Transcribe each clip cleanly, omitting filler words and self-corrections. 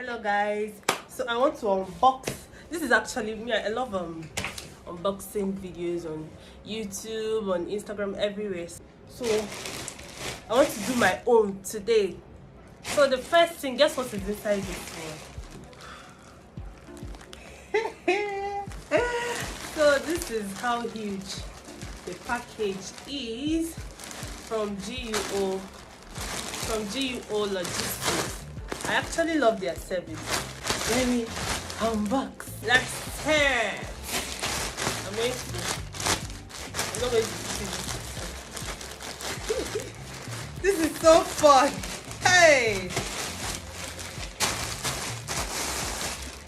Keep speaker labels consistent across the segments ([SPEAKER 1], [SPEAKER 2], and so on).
[SPEAKER 1] Hello guys, so I want to unbox. This is actually me. I love unboxing videos on YouTube, on Instagram, everywhere. So I want to do my own today. So the first thing, guess what is inside this one? So this is how huge the package is from GUO Logistics. I actually love their service. Let me unbox. Let's start. I'm not going to see this. This is so fun. Hey.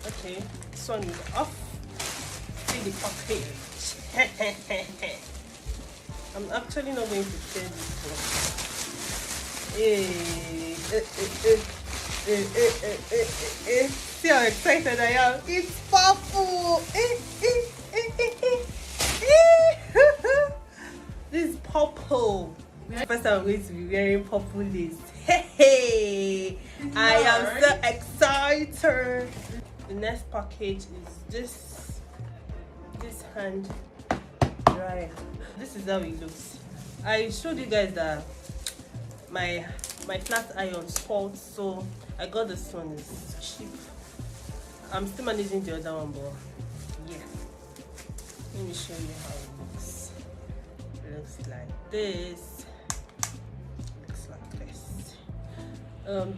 [SPEAKER 1] Okay, this one is off. See the package. I'm actually not going to tear this one. See how excited I am. It's purple. This is purple. First time I'm going to be wearing purple lace. Hey, I am so excited. The next package is this hand dryer. This is how it looks. I showed you guys that my flat iron spoiled, so I got this one. It's cheap. I'm still managing the other one, but yeah. Let me show you how it looks. It looks like this. Looks like this.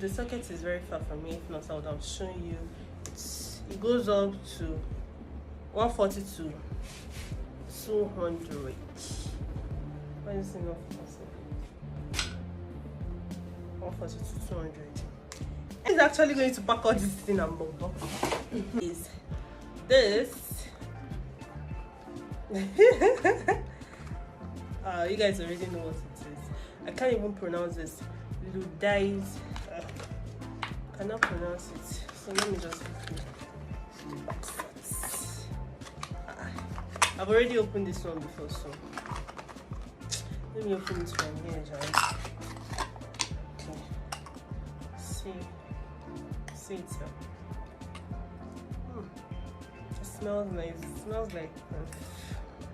[SPEAKER 1] The socket is very far from me. If not, I would have shown you. It goes up to 140 to 200. Why is it not possible? 140 to 200. It's actually going to pack all this thing and bump. Is this? You guys already know what it is. I can't even pronounce this. Ludais. Cannot pronounce it. So let me just open the box. I've already opened this one before, so let me open this one here, guys. Okay. See it here. It smells nice. It smells like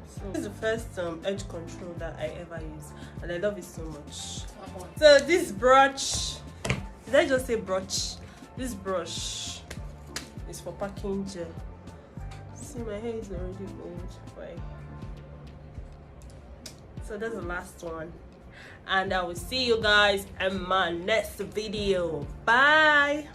[SPEAKER 1] so this is the first edge control that I ever use, and I love it so much. So this brush, did I just say brush? This brush is for packing gel. See, my hair is already old. Why? So that's the last one, and I will see you guys in my next video. Bye.